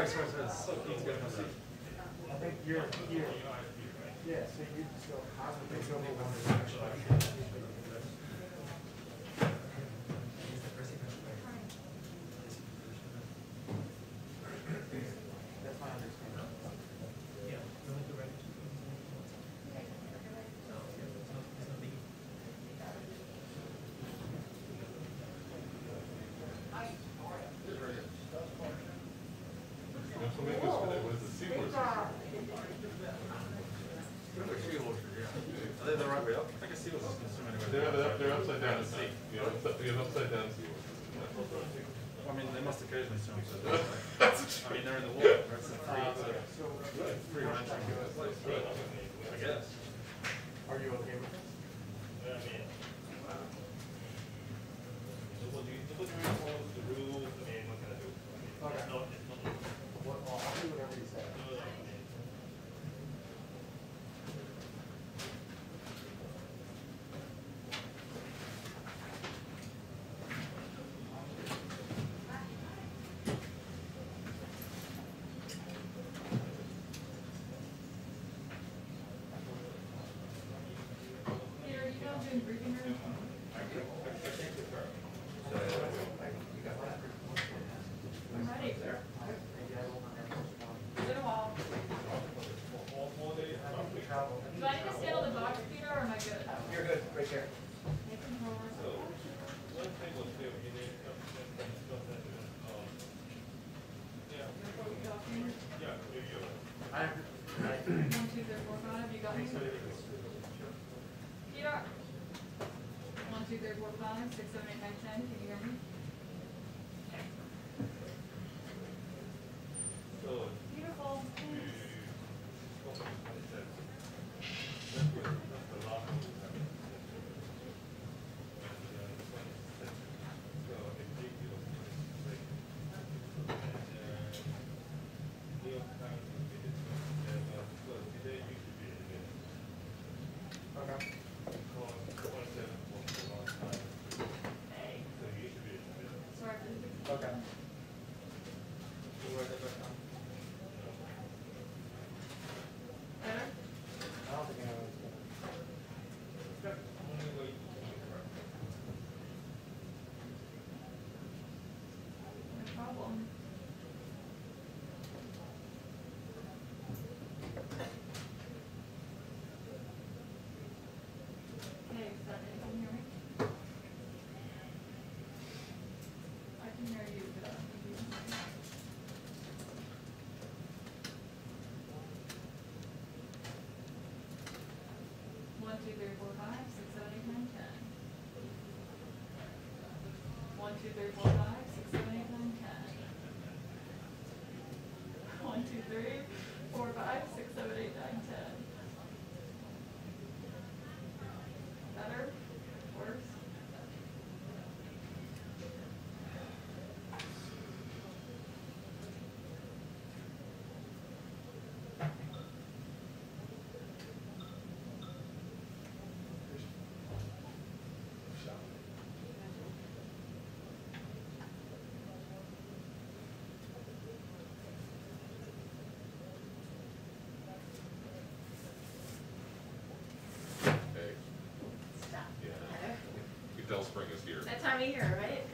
sorry. It's so cute to get my seat. I think you're here. Yeah, so you just go positive over one direction. That's my understanding. Yeah. Are they the right way up? I think a seahorse is consumed anyway. They're upside down at sea. You know, we have upside down seahorses. I mean, they must occasionally swim. So I mean, they're in the water. Right? It's a free range. I guess. Are you okay with this? Okay. Well, I'll do whatever you say. Peter, are you now doing briefing room? I'm ready. It's been a while. Do I need to stand on the box, Peter, or am I good? You're good, right there. I 1, 2, 3, 4, 5. You got me? Peter. 1, 2, 3, 4, 5, 6, 7, 8, 9, 10. Can you hear me? Beautiful. Thanks. Okay. Sorry for the Okay. better? I don't think anyone's gonna. No problem. Okay, Sunday, can you hear me? I can hear you, but I don't think you can hear me. One, two, three, four, five, 6, 7, 8, 9, 10. 1, 2, 3, 4, 5, 6, 7, 8, 9, 10. 1, 2, 3, 4, 5, 6, 7, 8, 9, 10. Better? Worse? Hey, Stop. yeah. Udell Spring is here. That time of year, right?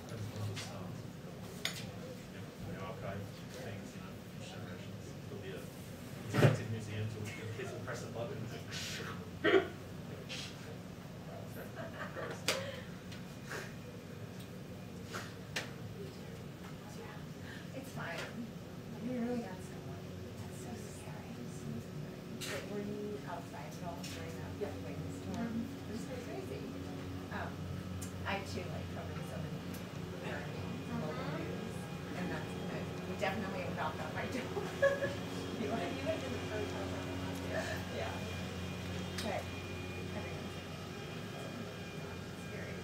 That's one of the archive things, you know, from generations. There'll be a interactive museum so kids will press a button. It's fine. We really got someone. That's so scary. But were you outside at all during that rainstorm? It was so crazy. I too like covering so many local news, and that's we definitely have knocked on my door. You went to the protest. Yeah. But everyone's scary.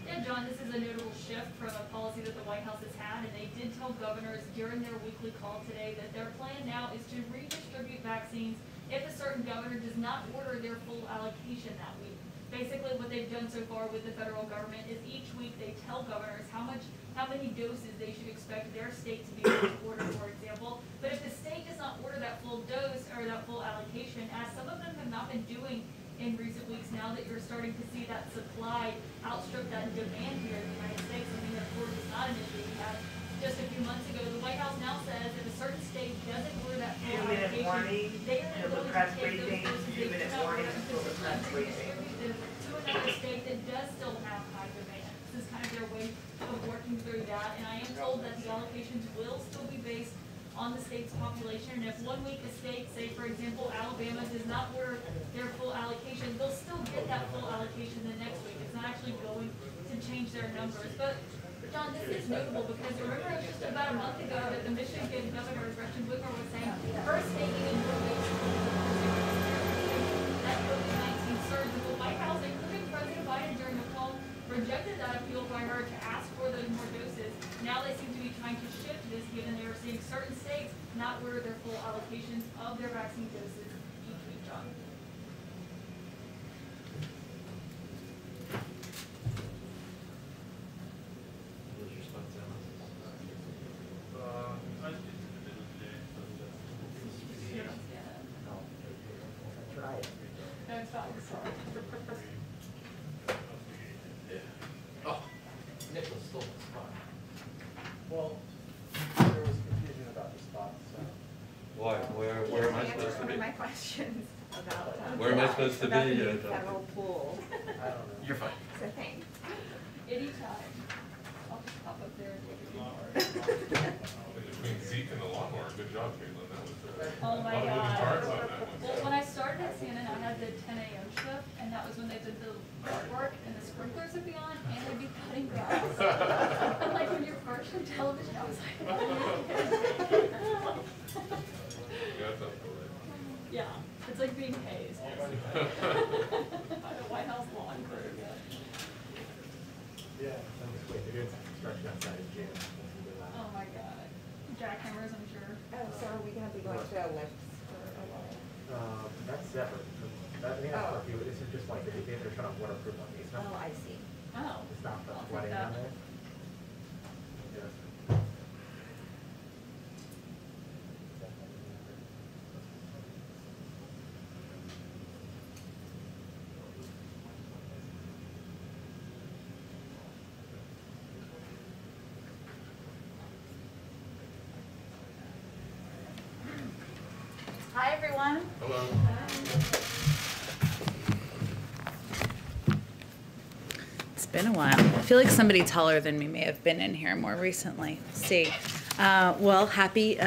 Yeah, John, this is a notable shift from a policy that the White House has had, and they did tell governors during their weekly call today that their plan now is to redistribute vaccines if a certain governor does not order their full allocation that week. Basically, what they've done so far with the federal government is each week they tell governors how many doses they should expect their state to be able to order, for example. But if the state does not order that full dose or that full allocation, as some of them have not been doing in recent weeks, now that you're starting to see that supply outstrip that demand here in the United States, something that Florida does not initially have. Just a few months ago, the White House now says if a certain state doesn't order that full allocation, they are going to take those doses they cannot order until the country distributes to another state that does still have high demand. This is kind of their way of working through that, and I am told that the allocations will still be based on the state's population, and if 1 week a state, say for example Alabama, does not order their full allocation, they'll still get that full allocation the next week. It's not actually going to change their numbers. But John, this is notable because remember it was just about a month ago that the Michigan governor, Gretchen Whitmer, was saying her state needed more that COVID-19 surge. The White House, including President Biden during the call, rejected that appeal by her to ask for those more doses. Now they seem to be trying to shift this, given they are seeing certain states not order their full allocations of their vaccine doses each week, John. No, it's fine. Sorry. Nick was still the spot. Well, there was confusion about the spots, so. Why? Where am I supposed to be? My questions about. Where am I supposed to about be? the new federal pool. I don't know. You're fine. So thanks. Anytime. I'll just pop up there and take a few Between Zeke and the lawnmower, good job, Caitlin. That was Oh my a lot of moving parts on God. that one. Well, when I started at CNN, I had the 10 a.m. shift, and that was when they did the work, and the sprinklers would be on, and they'd be cutting grass. And like when you're partially television, I was like, Yeah, that's up for it. yeah, it's like being hazed. By the White House lawn crew. Yeah, I'm just waiting, they're doing some construction outside of jail. Oh my God. Jackhammers, I'm sure. Oh, so are we gonna be going to a lift for a while? That's separate. That, I think that's for a few, this is just like, they're trying to waterproof on these. Oh, I see. Oh. It's not the I'll take flooding that. down there. Yes. Hi, everyone. Hello. It's been a while. I feel like somebody taller than me may have been in here more recently. Let's see. Well, happy,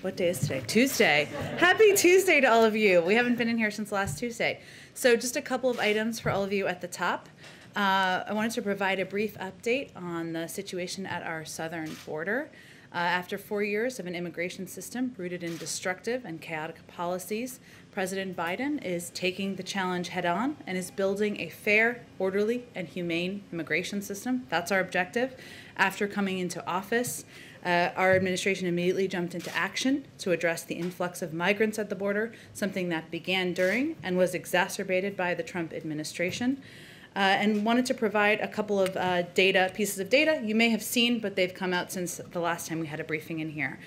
what day is today? Tuesday. Happy Tuesday to all of you. We haven't been in here since last Tuesday. So just a couple of items for all of you at the top. I wanted to provide a brief update on the situation at our southern border. After 4 years of an immigration system rooted in destructive and chaotic policies, President Biden is taking the challenge head on and is building a fair, orderly, and humane immigration system. That's our objective. After coming into office, our administration immediately jumped into action to address the influx of migrants at the border, something that began during and was exacerbated by the Trump administration. And wanted to provide a couple of pieces of data you may have seen, but they've come out since the last time we had a briefing in here.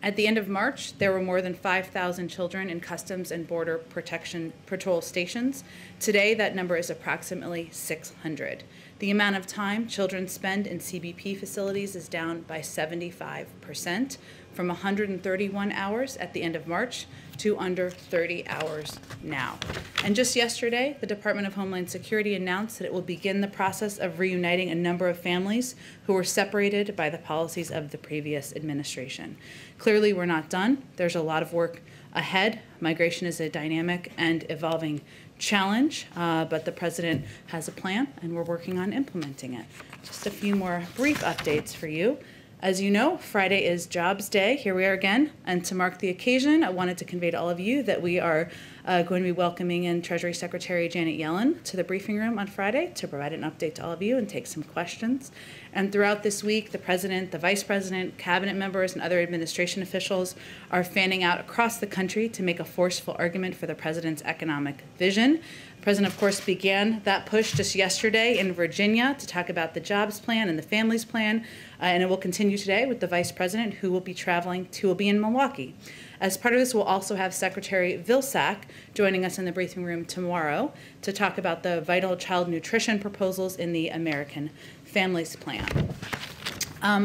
At the end of March, there were more than 5,000 children in Customs and Border Protection Patrol stations. Today, that number is approximately 600. The amount of time children spend in CBP facilities is down by 75%, from 131 hours at the end of March to under 30 hours now. And just yesterday, the Department of Homeland Security announced that it will begin the process of reuniting a number of families who were separated by the policies of the previous administration. Clearly, we're not done. There's a lot of work ahead. Migration is a dynamic and evolving challenge, but the president has a plan, and we're working on implementing it. Just a few more brief updates for you. As you know, Friday is Jobs Day. Here we are again. And to mark the occasion, I wanted to convey to all of you that we are going to be welcoming in Treasury Secretary Janet Yellen to the briefing room on Friday to provide an update to all of you and take some questions. And throughout this week, the president, the vice president, cabinet members, and other administration officials are fanning out across the country to make a forceful argument for the president's economic vision. The president, of course, began that push just yesterday in Virginia to talk about the jobs plan and the families plan, and it will continue today with the vice president, who will be in Milwaukee. As part of this, we'll also have Secretary Vilsack joining us in the briefing room tomorrow to talk about the vital child nutrition proposals in the American Families Plan.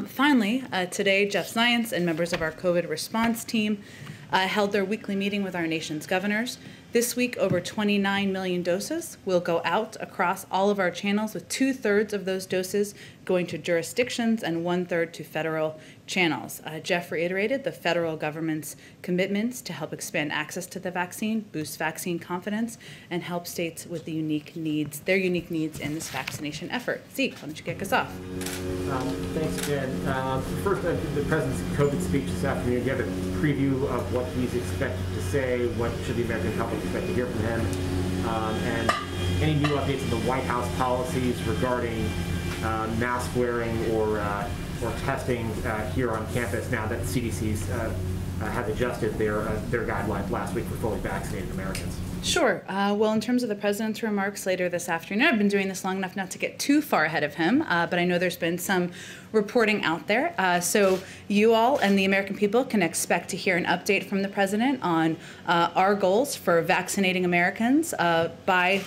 Finally, today, Jeff Zients and members of our COVID response team held their weekly meeting with our nation's governors. This week, over 29 million doses will go out across all of our channels, with 2/3 of those doses going to jurisdictions and 1/3 to federal channels. Jeff reiterated the federal government's commitments to help expand access to the vaccine, boost vaccine confidence, and help states with their unique needs in this vaccination effort. Zeke, why don't you kick us off? Thanks, Jen. First, the president's COVID speech this afternoon. Do you have a preview of what he's expected to say? What should the American public expect to hear from him? And any new updates on the White House policies regarding mask wearing or testing here on campus now that the CDC's have adjusted their guidelines last week for fully vaccinated Americans? Sure. Well, in terms of the president's remarks later this afternoon, I've been doing this long enough not to get too far ahead of him, but I know there's been some reporting out there. So you all and the American people can expect to hear an update from the president on our goals for vaccinating Americans by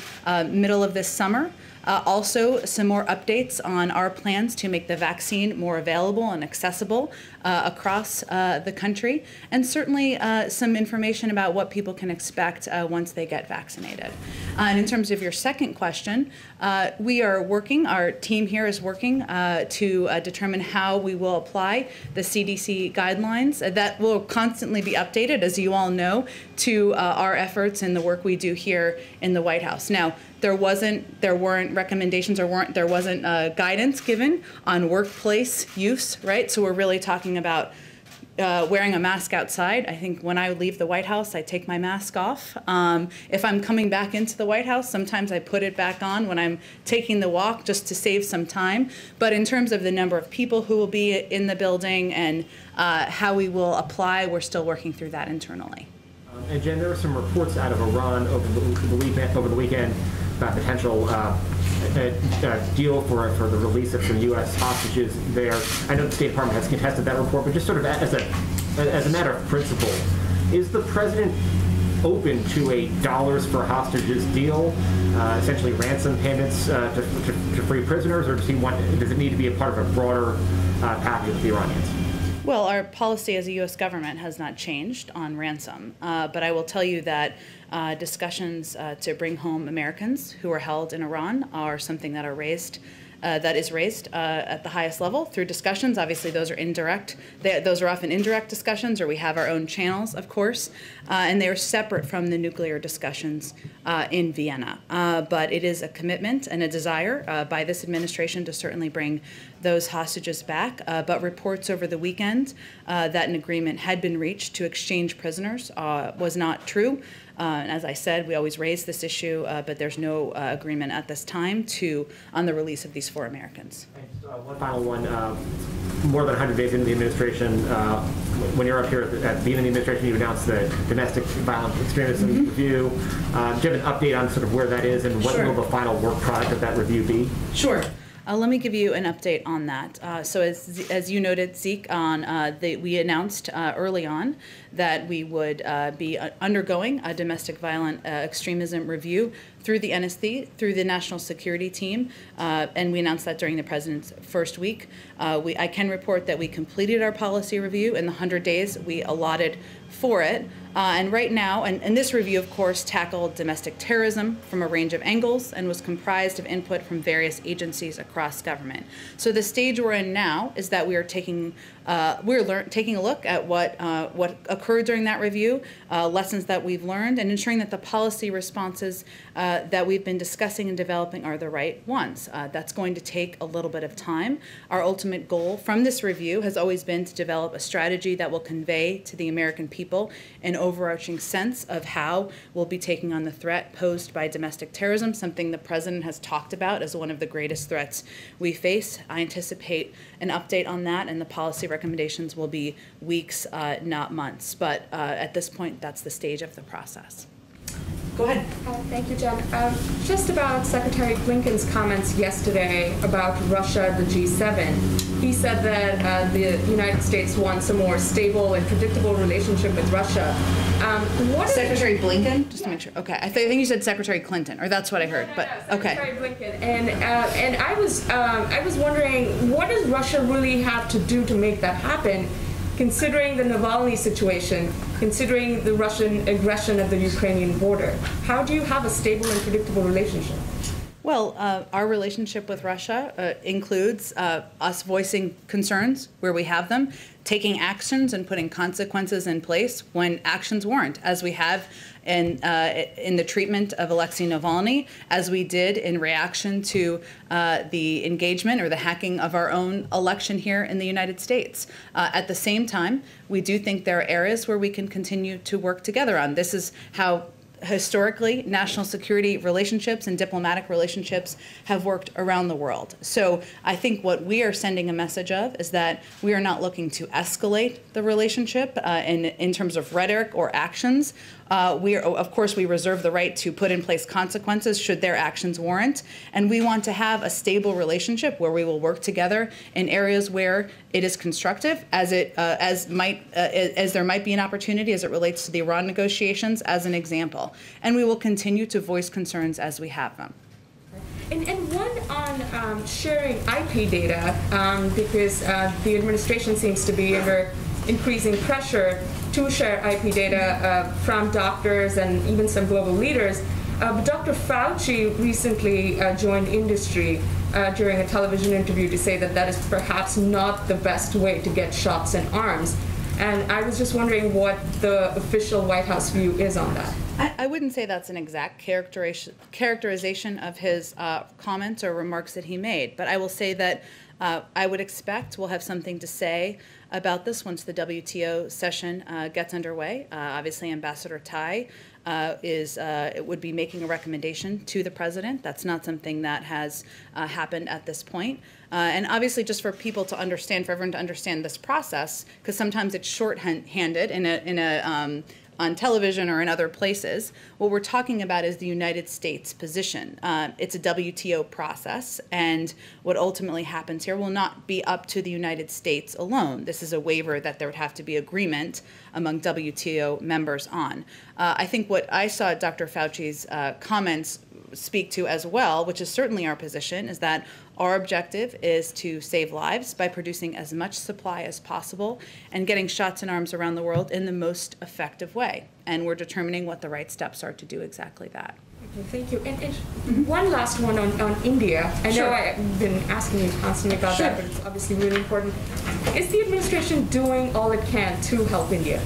middle of this summer. Also, some more updates on our plans to make the vaccine more available and accessible across the country, and certainly some information about what people can expect once they get vaccinated. And in terms of your second question, we are working, our team here is working to determine how we will apply the CDC guidelines. That will constantly be updated, as you all know, to our efforts and the work we do here in the White House. Now, there weren't recommendations there wasn't guidance given on workplace use, right? So we're really talking about wearing a mask outside. I think when I leave the White House, I take my mask off. If I'm coming back into the White House, sometimes I put it back on when I'm taking the walk just to save some time. But in terms of the number of people who will be in the building and how we will apply, we're still working through that internally. And Jen, there were some reports out of Iran over the weekend about potential deal for the release of some U.S. hostages there. I know the State Department has contested that report, but just sort of as a matter of principle, is the president open to a dollars for hostages deal, essentially ransom payments to free prisoners, or does it need to be a part of a broader package with the Iranians? Well, our policy as a U.S. government has not changed on ransom, but I will tell you that discussions to bring home Americans who are held in Iran are something that is raised at the highest level through discussions. Obviously, those are indirect. Those are often indirect discussions, or we have our own channels, of course, and they are separate from the nuclear discussions in Vienna. But it is a commitment and a desire by this administration to certainly bring those hostages back. But reports over the weekend that an agreement had been reached to exchange prisoners was not true. And as I said, we always raise this issue, but there's no agreement at this time on the release of these 4 Americans. One final one. More than 100 days into the administration, when you're up here at the beginning of the administration, you announced the domestic violence extremism review. Do you have an update on sort of where that is, and what will the final work product of that review be? Sure. Let me give you an update on that. So as you noted, Zeke, we announced early on that we would be undergoing a domestic violent extremism review through the NSC, through the National Security Team, and we announced that during the president's first week. I can report that we completed our policy review in the 100 days we allotted for it. And right now, and this review, of course, tackled domestic terrorism from a range of angles and was comprised of input from various agencies across government. So the stage we're in now is that we are taking a look at what occurred during that review, lessons that we've learned, and ensuring that the policy responses that we've been discussing and developing are the right ones. That's going to take a little bit of time. Our ultimate goal from this review has always been to develop a strategy that will convey to the American people an overarching sense of how we'll be taking on the threat posed by domestic terrorism, something the president has talked about as one of the greatest threats we face. I anticipate an update on that, and the policy recommendations will be weeks, not months. But at this point, that's the stage of the process. Go ahead. Thank you, Jen. Just about Secretary Blinken's comments yesterday about Russia, the G7. He said that the United States wants a more stable and predictable relationship with Russia. What Secretary Blinken? Just to make sure. Okay. I think you said Secretary Clinton, or that's what I heard. But okay. Secretary Blinken. And I was wondering, what does Russia really have to do to make that happen? Considering the Navalny situation, considering the Russian aggression at the Ukrainian border, how do you have a stable and predictable relationship? Well, our relationship with Russia includes us voicing concerns where we have them, taking actions and putting consequences in place when actions warrant, as we have in the treatment of Alexei Navalny, as we did in reaction to the engagement or the hacking of our own election here in the United States. At the same time, we do think there are areas where we can continue to work together on. This is how historically, national security relationships and diplomatic relationships have worked around the world. So I think what we are sending a message of is that we are not looking to escalate the relationship in terms of rhetoric or actions. Of course, we reserve the right to put in place consequences should their actions warrant, and we want to have a stable relationship where we will work together in areas where it is constructive, as there might be an opportunity as it relates to the Iran negotiations, as an example, and we will continue to voice concerns as we have them. And one on sharing IP data, because the administration seems to be under increasing pressure to share IP data from doctors and even some global leaders. But Dr. Fauci recently joined industry during a television interview to say that that is perhaps not the best way to get shots in arms. And I was just wondering what the official White House view is on that. I wouldn't say that's an exact characterization of his comments or remarks that he made, but I will say that I would expect we'll have something to say about this once the WTO session gets underway. Obviously, Ambassador Tai would be making a recommendation to the president. That's not something that has happened at this point. And obviously, just for people to understand, for everyone to understand this process, because sometimes it's shorthanded on television or in other places, what we're talking about is the United States position. It's a WTO process, and what ultimately happens here will not be up to the United States alone. This is a waiver that there would have to be agreement among WTO members on. I think what I saw Dr. Fauci's comments speak to as well, which is certainly our position, is that our objective is to save lives by producing as much supply as possible and getting shots in arms around the world in the most effective way. And we're determining what the right steps are to do exactly that. Okay, thank you. And one last one on India. I know I've been asking you constantly about that, but it's obviously really important. Is the administration doing all it can to help India?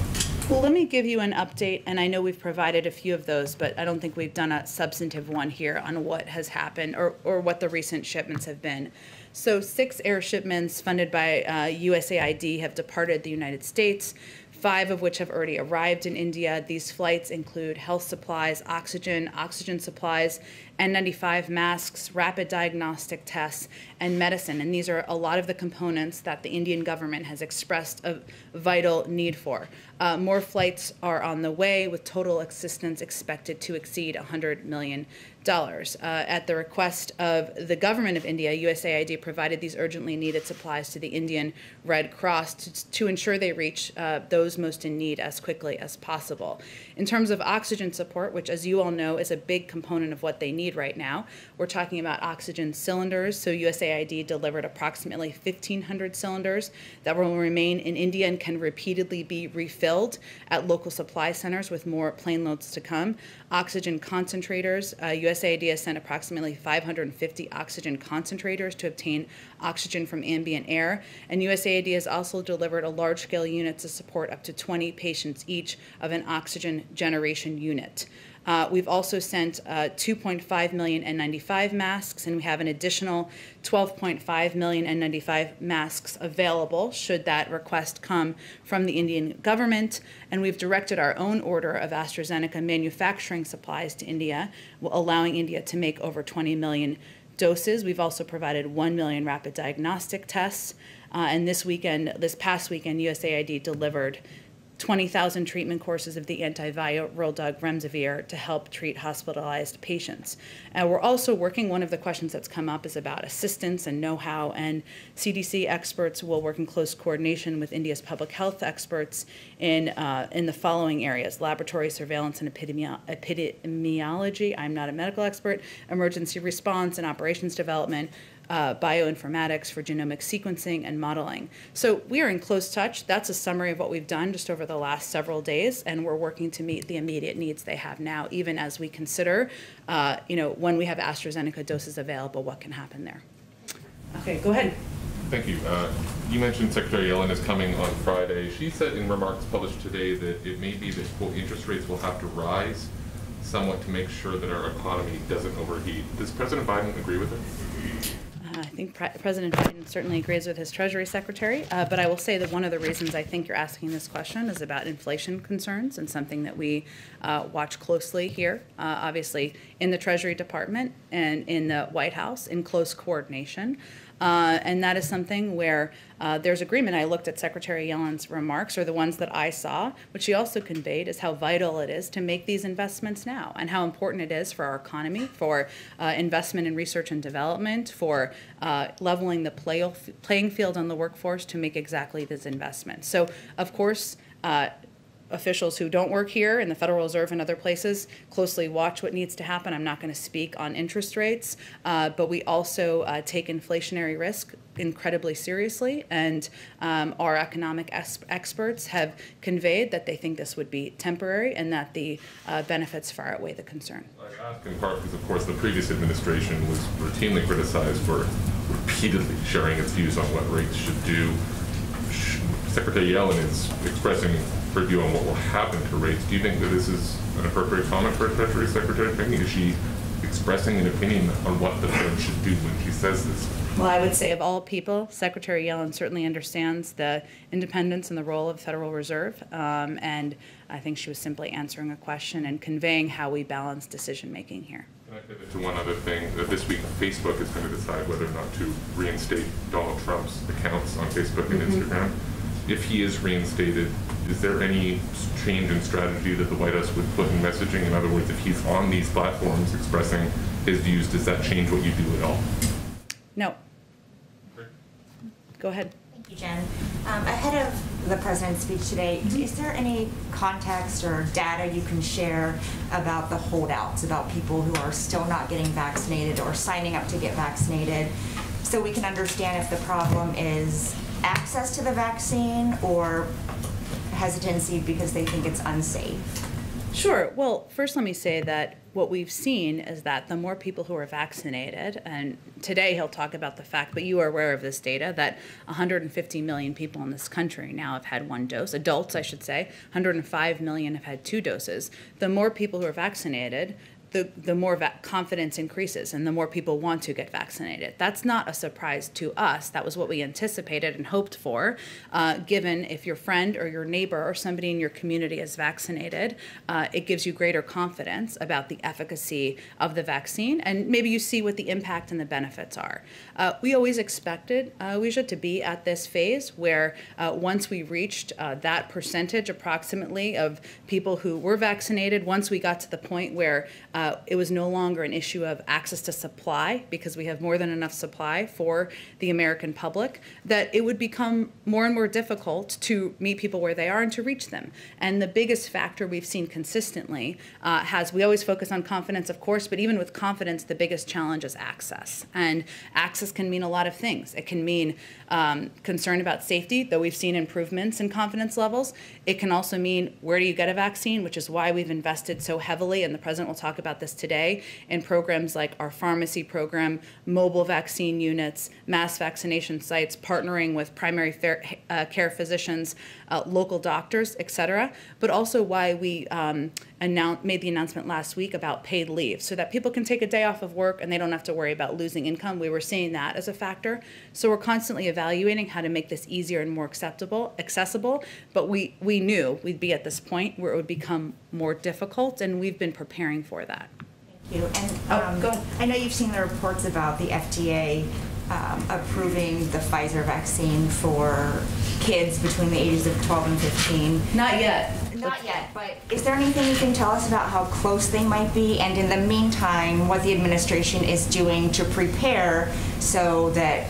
Well, let me give you an update, and I know we've provided a few of those, but I don't think we've done a substantive one here on what has happened or what the recent shipments have been. So 6 air shipments funded by USAID have departed the United States, 5 of which have already arrived in India. These flights include health supplies, oxygen supplies, N95 masks, rapid diagnostic tests, and medicine. And these are a lot of the components that the Indian government has expressed a vital need for. More flights are on the way, with total assistance expected to exceed $100 million. At the request of the government of India, USAID provided these urgently needed supplies to the Indian Red Cross to ensure they reach those most in need as quickly as possible. In terms of oxygen support, which, as you all know, is a big component of what they need right now, we're talking about oxygen cylinders. So USAID delivered approximately 1,500 cylinders that will remain in India and can repeatedly be refilled at local supply centers, with more plane loads to come. Oxygen concentrators, USAID has sent approximately 550 oxygen concentrators to obtain oxygen from ambient air, and USAID has also delivered a large-scale unit to support up to 20 patients each of an oxygen generation unit. We've also sent 2.5 million N95 masks, and we have an additional 12.5 million N95 masks available should that request come from the Indian government. And we've directed our own order of AstraZeneca manufacturing supplies to India, allowing India to make over 20 million doses. We've also provided 1 million rapid diagnostic tests. And this past weekend, USAID delivered 20,000 treatment courses of the antiviral drug Remdesivir to help treat hospitalized patients. We're also working, one of the questions that's come up is about assistance and know-how, and CDC experts will work in close coordination with India's public health experts in the following areas: laboratory surveillance and epidemiology, I'm not a medical expert, emergency response and operations development, bioinformatics for genomic sequencing and modeling. So we are in close touch. That's a summary of what we've done just over the last several days, and we're working to meet the immediate needs they have now, even as we consider, when we have AstraZeneca doses available, what can happen there. Okay, go ahead. Thank you. You mentioned Secretary Yellen is coming on Friday. She said in remarks published today that it may be that, quote, interest rates will have to rise somewhat to make sure that our economy doesn't overheat. Does President Biden agree with her? I think President Biden certainly agrees with his Treasury Secretary, but I will say that one of the reasons I think you're asking this question is about inflation concerns, and something that we watch closely here, obviously in the Treasury Department and in the White House in close coordination. And that is something where there's agreement. I looked at Secretary Yellen's remarks, or the ones that I saw. What she also conveyed is how vital it is to make these investments now, and how important it is for our economy, for investment in research and development, for leveling the playing field on the workforce to make exactly this investment. So, of course, officials who don't work here in the Federal Reserve and other places closely watch what needs to happen. I'm not going to speak on interest rates, but we also take inflationary risk incredibly seriously, and our economic experts have conveyed that they think this would be temporary and that the benefits far outweigh the concern. I ask in part because, of course, the previous administration was routinely criticized for repeatedly sharing its views on what rates should do. Secretary Yellen is expressing her view on what will happen to rates. Do you think that this is an appropriate comment for a Treasury Secretary? Is she expressing an opinion on what the Fed should do when she says this? Well, I would say of all people, Secretary Yellen certainly understands the independence and the role of the Federal Reserve, and I think she was simply answering a question and conveying how we balance decision-making here. Can I pivot to one other thing? This week, Facebook is going to decide whether or not to reinstate Donald Trump's accounts on Facebook and Instagram. If he is reinstated, is there any change in strategy that the White House would put in messaging? In other words, if he's on these platforms expressing his views, does that change what you do at all? No. Go ahead. Thank you, Jen. Ahead of the president's speech today, is there any context or data you can share about the holdouts, about people who are still not getting vaccinated or signing up to get vaccinated, so we can understand if the problem is access to the vaccine or hesitancy because they think it's unsafe? Sure. Well, first let me say that what we've seen is that the more people who are vaccinated, and today he'll talk about the fact, but you are aware of this data, that 150 million people in this country now have had one dose, adults I should say, 105 million have had 2 doses. The more people who are vaccinated, the more confidence increases and the more people want to get vaccinated. That's not a surprise to us. That was what we anticipated and hoped for, given if your friend or your neighbor or somebody in your community is vaccinated, it gives you greater confidence about the efficacy of the vaccine, and maybe you see what the impact and the benefits are. We always expected, Wisha, to be at this phase where once we reached that percentage approximately of people who were vaccinated, once we got to the point where it was no longer an issue of access to supply, because we have more than enough supply for the American public, that it would become more and more difficult to meet people where they are and to reach them. And the biggest factor we've seen consistently we always focus on confidence, of course, but even with confidence, the biggest challenge is access. And access can mean a lot of things. It can mean concern about safety, though we've seen improvements in confidence levels. It can also mean where do you get a vaccine, which is why we've invested so heavily, and the president will talk about this today, in programs like our pharmacy program, mobile vaccine units, mass vaccination sites, partnering with primary care physicians, local doctors, et cetera, but also why we made the announcement last week about paid leave so that people can take a day off of work and they don't have to worry about losing income. We were seeing that as a factor. So we're constantly evaluating how to make this easier and more accessible. But we knew we'd be at this point where it would become more difficult, and we've been preparing for that. Thank you. And go ahead. I know you've seen the reports about the FDA approving the Pfizer vaccine for kids between the ages of 12 and 15. Not yet. Not yet, but is there anything you can tell us about how close they might be, and in the meantime, what the administration is doing to prepare so that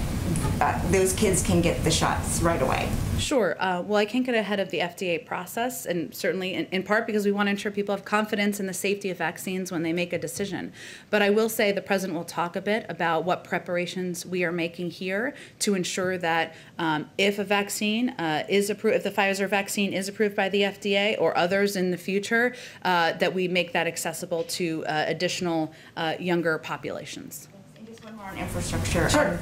those kids can get the shots right away? Sure. Well, I can't get ahead of the FDA process, and certainly in part because we want to ensure people have confidence in the safety of vaccines when they make a decision. But I will say the President will talk a bit about what preparations we are making here to ensure that if a vaccine is approved, if the Pfizer vaccine is approved by the FDA or others in the future, that we make that accessible to additional younger populations. And just one more on infrastructure. Sure.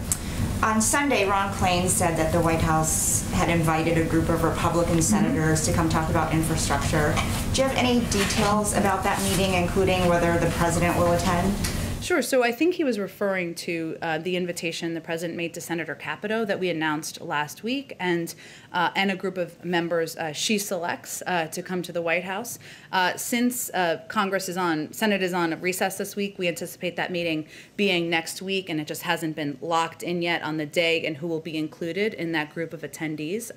On Sunday, Ron Klain said that the White House had invited a group of Republican senators to come talk about infrastructure. Do you have any details about that meeting, including whether the president will attend? Sure. So I think he was referring to the invitation the president made to Senator Capito that we announced last week, and a group of members she selects to come to the White House. Since Senate is on recess this week, we anticipate that meeting being next week, and it just hasn't been locked in yet on the day and who will be included in that group of attendees.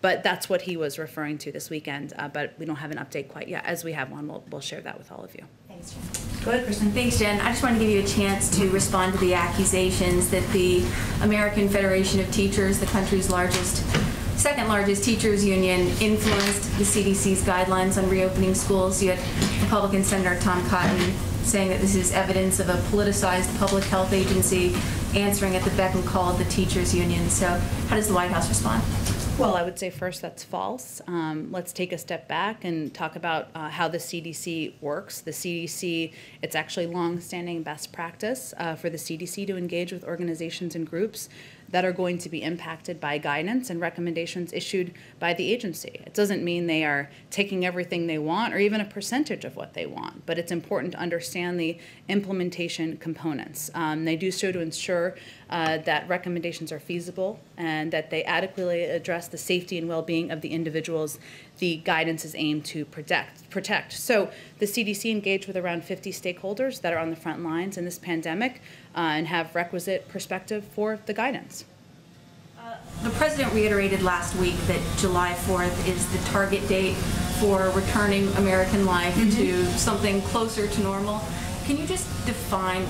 But that's what he was referring to this weekend. But we don't have an update quite yet. As we have one, we'll share that with all of you. Thanks, Jen. Go ahead, Kristen. Thanks, Jen. I just wanted to give you a chance to respond to the accusations that the American Federation of Teachers, the country's second largest teachers union, influenced the CDC's guidelines on reopening schools. You had Republican Senator Tom Cotton saying that this is evidence of a politicized public health agency answering at the beck and call of the teachers union. So how does the White House respond? Well, I would say first that's false. Let's take a step back and talk about how the CDC works. The CDC, it's actually long-standing best practice for the CDC to engage with organizations and groups that are going to be impacted by guidance and recommendations issued by the agency. It doesn't mean they are taking everything they want or even a percentage of what they want, but it's important to understand the implementation components. They do so to ensure that recommendations are feasible and that they adequately address the safety and well-being of the individuals the guidance is aimed to protect. So the CDC engaged with around 50 stakeholders that are on the front lines in this pandemic and have requisite perspective for the guidance. The president reiterated last week that July 4th is the target date for returning American life to something closer to normal. Can you just define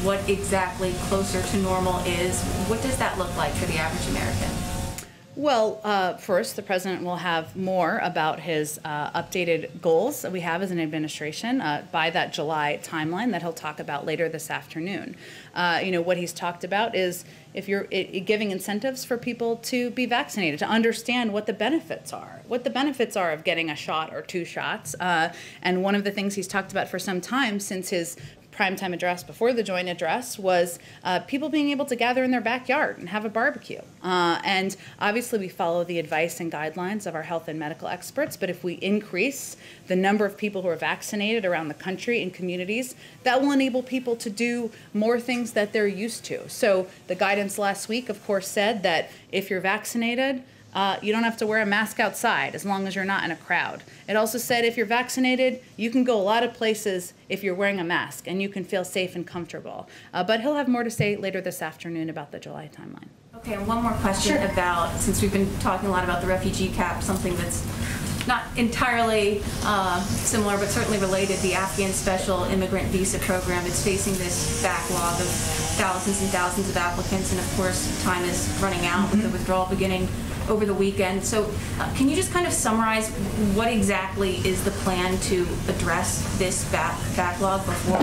what exactly closer to normal is? What does that look like for the average American? Well, first, the president will have more about his updated goals that we have as an administration by that July timeline that he'll talk about later this afternoon. What he's talked about is if you're giving incentives for people to be vaccinated, to understand what the benefits are of getting a shot or two shots. And one of the things he's talked about for some time since his primetime address before the joint address was people being able to gather in their backyard and have a barbecue. And obviously we follow the advice and guidelines of our health and medical experts, but if we increase the number of people who are vaccinated around the country in communities, that will enable people to do more things that they're used to. So the guidance last week, of course, said that if you're vaccinated, you don't have to wear a mask outside as long as you're not in a crowd. It also said if you're vaccinated, you can go a lot of places if you're wearing a mask and you can feel safe and comfortable. But he'll have more to say later this afternoon about the July timeline. Okay, and one more question about, since we've been talking a lot about the refugee cap, something that's not entirely similar, but certainly related, the Afghan Special Immigrant Visa Program. It's facing this backlog of thousands and thousands of applicants, and of course, time is running out with the withdrawal beginning over the weekend. So can you just kind of summarize what exactly is the plan to address this backlog before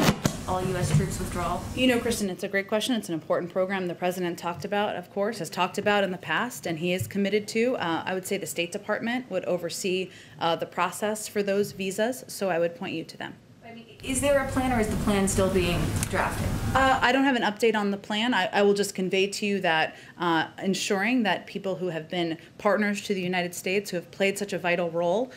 all U.S. troops withdraw? Kristen, it's a great question. It's an important program the president talked about, of course, has talked about in the past, and he is committed to. I would say the State Department would oversee the process for those visas, so I would point you to them. I mean, Is there a plan, or is the plan still being drafted? I don't have an update on the plan. I will just convey to you that ensuring that people who have been partners to the United States, who have played such a vital role,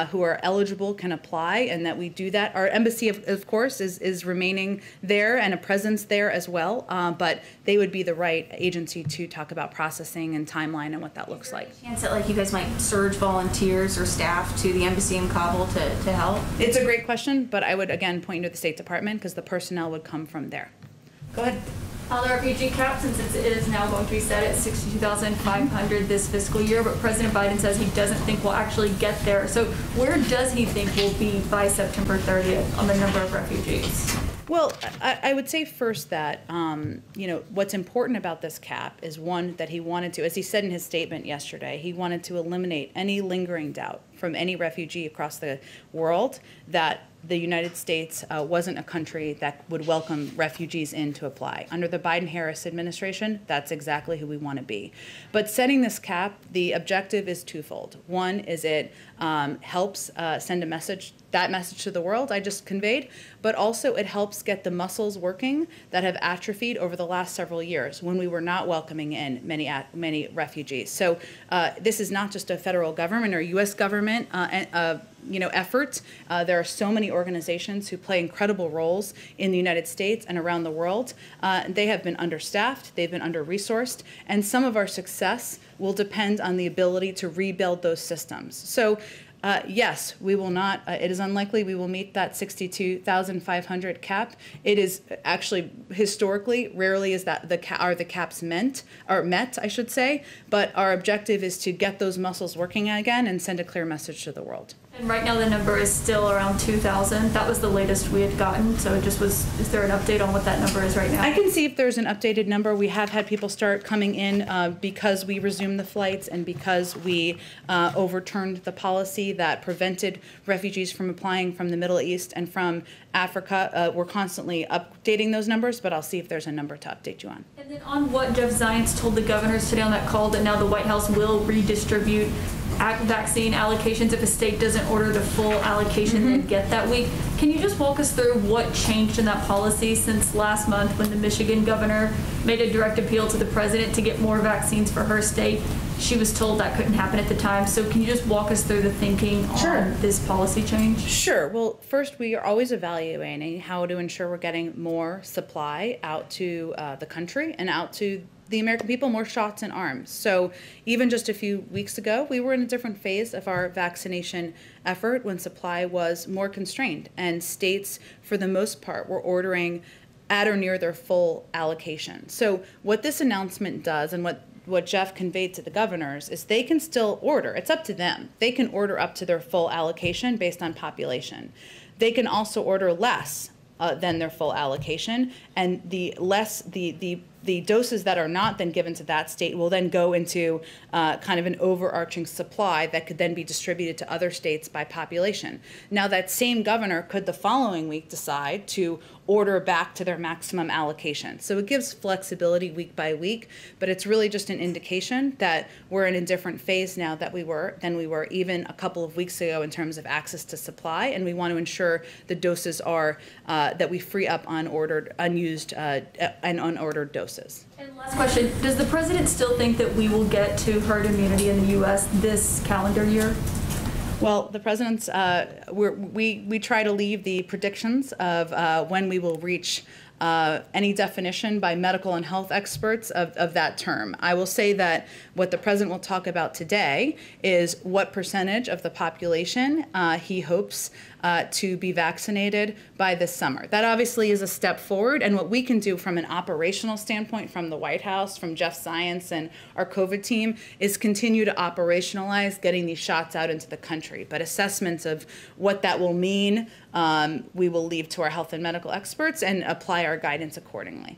who are eligible, can apply, and that we do that. Our embassy, of course, is remaining there and a presence there as well, but they would be the right agency to talk about processing and timeline and what that looks like. Is there any chance that like you guys might surge volunteers or staff to the embassy in Kabul to help? It's a great question, but I would again point you to the State Department because the personnel would come from there. Go ahead. On the refugee cap, since it is now going to be set at 62,500 this fiscal year, but President Biden says he doesn't think we'll actually get there. So where does he think we'll be by September 30th on the number of refugees? Well, I would say first that, what's important about this cap is, one, that he wanted to, as he said in his statement yesterday, he wanted to eliminate any lingering doubt from any refugee across the world that the United States wasn't a country that would welcome refugees in to apply. Under the Biden-Harris administration, that's exactly who we want to be. But setting this cap, the objective is twofold. One is it helps send a message, that message to the world I just conveyed, but also it helps get the muscles working that have atrophied over the last several years when we were not welcoming in many refugees. So this is not just a federal government or U.S. government effort. There are so many organizations who play incredible roles in the United States and around the world. They have been understaffed, they've been under-resourced, and some of our success will depend on the ability to rebuild those systems. So yes, we will not, it is unlikely we will meet that 62,500 cap. It is actually, historically, rarely is that the caps met, I should say, but our objective is to get those muscles working again and send a clear message to the world. And right now the number is still around 2,000. That was the latest we had gotten. So it just was, is there an update on what that number is right now? I can see if there's an updated number. We have had people start coming in because we resumed the flights and because we overturned the policy that prevented refugees from applying from the Middle East and from Africa. We're constantly updating those numbers, but I'll see if there's a number to update you on. And then on what Jeff Zients told the governors today on that call, that now the White House will redistribute vaccine allocations if a state doesn't order the full allocation they get that week. Can you just walk us through what changed in that policy since last month when the Michigan governor made a direct appeal to the president to get more vaccines for her state? She was told that couldn't happen at the time. So can you just walk us through the thinking on this policy change? Sure. Well, first, we are always evaluating how to ensure we're getting more supply out to the country and out to the American people, more shots in arms. So even just a few weeks ago, we were in a different phase of our vaccination effort when supply was more constrained, and states, for the most part, were ordering at or near their full allocation. So what this announcement does, and what Jeff conveyed to the governors, is they can still order. It's up to them. They can order up to their full allocation based on population. They can also order less than their full allocation, and the doses that are not then given to that state will then go into kind of an overarching supply that could then be distributed to other states by population. Now, that same governor could the following week decide to order back to their maximum allocation. So it gives flexibility week by week, but it's really just an indication that we're in a different phase now than we were even a couple of weeks ago in terms of access to supply, and we want to ensure the doses are that we free up unused and unordered doses. And last question, does the president still think that we will get to herd immunity in the U.S. this calendar year? Well, the president's, we try to leave the predictions of when we will reach any definition by medical and health experts of that term. I will say that what the president will talk about today is what percentage of the population he hopes to be vaccinated by this summer. That obviously is a step forward, and what we can do from an operational standpoint from the White House, from Jeff Zients and our COVID team, is continue to operationalize getting these shots out into the country. But assessments of what that will mean, we will leave to our health and medical experts and apply our guidance accordingly.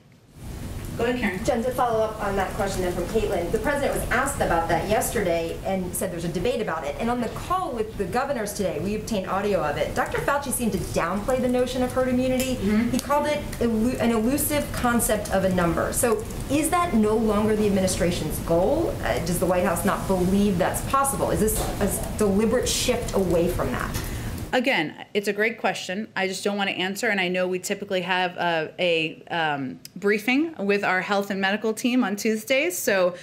Go ahead, Karen. Jen, to follow up on that question then from Caitlin, the president was asked about that yesterday and said there's a debate about it. And on the call with the governors today, we obtained audio of it. Dr. Fauci seemed to downplay the notion of herd immunity. He called it an elusive concept of a number. So is that no longer the administration's goal? Does the White House not believe that's possible? Is this a deliberate shift away from that? Again, it's a great question. I just don't want to answer, and I know we typically have a briefing with our health and medical team on Tuesdays, so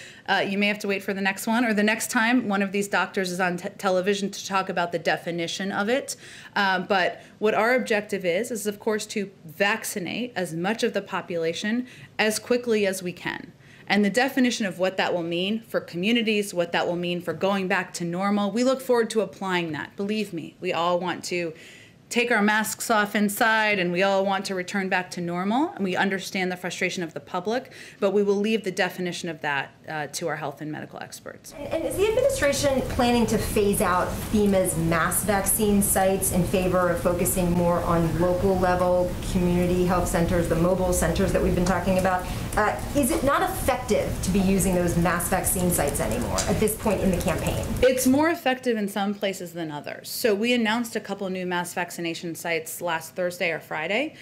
you may have to wait for the next one, or the next time one of these doctors is on television to talk about the definition of it. But what our objective is of course to vaccinate as much of the population as quickly as we can. And the definition of what that will mean for communities, what that will mean for going back to normal, we look forward to applying that. Believe me, we all want to take our masks off inside, and we all want to return back to normal, and we understand the frustration of the public, but we will leave the definition of that to our health and medical experts. And is the administration planning to phase out FEMA's mass vaccine sites in favor of focusing more on local level community health centers, the mobile centers that we've been talking about? Is it not effective to be using those mass vaccine sites anymore at this point in the campaign? It's more effective in some places than others. So we announced a couple new mass vaccination sites last Thursday or Friday.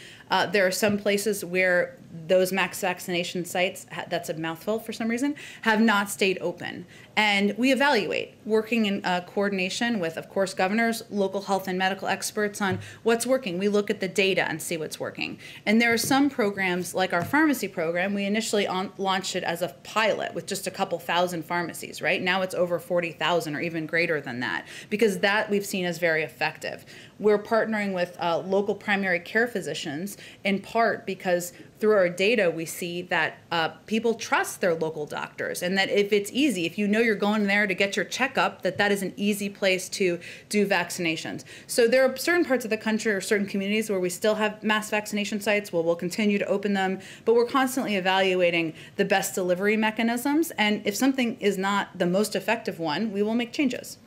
There are some places where those mass vaccination sites, that's a mouthful for some reason, have not stayed open. And we evaluate, working in coordination with, of course, governors, local health and medical experts on what's working. We look at the data and see what's working. And there are some programs, like our pharmacy program, we initially launched it as a pilot with just a couple thousand pharmacies, right? Now it's over 40,000 or even greater than that, because that we've seen as very effective. We're partnering with local primary care physicians, in part because through our data we see that people trust their local doctors, and that if it's easy, if you know you're going there to get your checkup, that is an easy place to do vaccinations. So there are certain parts of the country or certain communities where we still have mass vaccination sites. We'll continue to open them, but we're constantly evaluating the best delivery mechanisms, and if something is not the most effective one, we will make changes.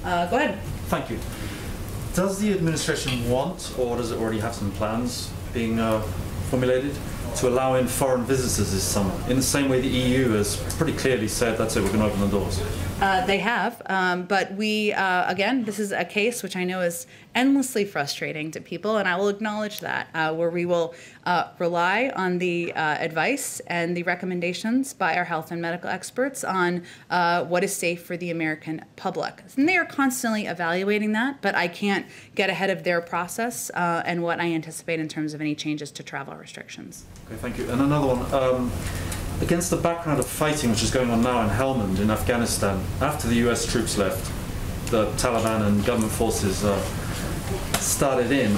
Go ahead. Thank you. Does the administration want, or does it already have some plans being formulated, to allow in foreign visitors this summer? In the same way the EU has pretty clearly said, that's it, we're going to open the doors. They have, but we, again, this is a case which I know is endlessly frustrating to people, and I will acknowledge that, where we will rely on the advice and the recommendations by our health and medical experts on what is safe for the American public. And they are constantly evaluating that, but I can't get ahead of their process and what I anticipate in terms of any changes to travel restrictions. Okay, thank you. And another one. Against the background of fighting which is going on now in Helmand in Afghanistan, after the US troops left, the Taliban and government forces started in.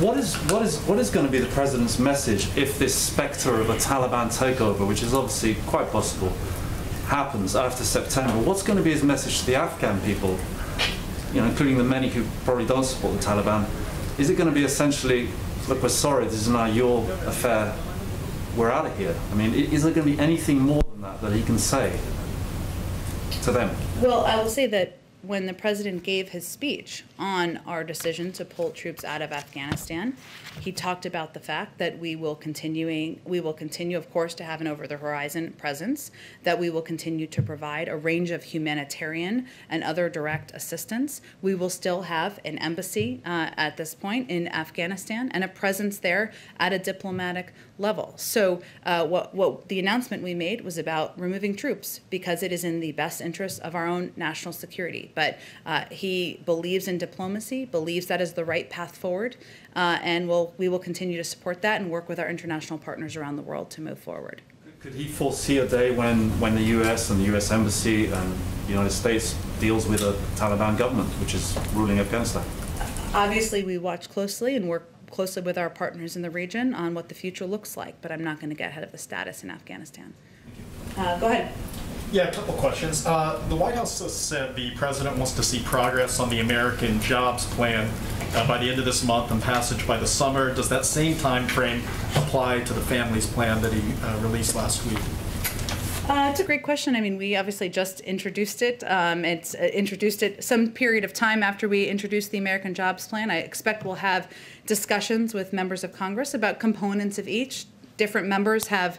What is going to be the president's message if this spectre of a Taliban takeover, which is obviously quite possible, happens after September? What's going to be his message to the Afghan people, you know, including the many who probably don't support the Taliban? Is it going to be essentially, look, we're sorry, this is now your affair, we're out of here? I mean, is there going to be anything more than that he can say to them? Well, I will say that when the president gave his speech on our decision to pull troops out of Afghanistan, he talked about the fact that we will continue, of course, to have an over-the-horizon presence, that we will continue to provide a range of humanitarian and other direct assistance. We will still have an embassy at this point in Afghanistan and a presence there at a diplomatic level. So what the announcement we made was about removing troops because it is in the best interest of our own national security. But he believes in diplomacy, believes that is the right path forward, and we will continue to support that and work with our international partners around the world to move forward. Could he foresee a day when the US and the US Embassy and the United States deals with a Taliban government which is ruling Afghanistan? Obviously, we watch closely and work closely with our partners in the region on what the future looks like, but I'm not going to get ahead of the status in Afghanistan. Go ahead. Yeah, a couple questions. The White House has said the president wants to see progress on the American Jobs Plan by the end of this month and passage by the summer. Does that same time frame apply to the Families Plan that he released last week? It's a great question. I mean, we obviously just introduced it. It's introduced it some period of time after we introduced the American Jobs Plan. I expect we'll have discussions with members of Congress about components of each. Different members have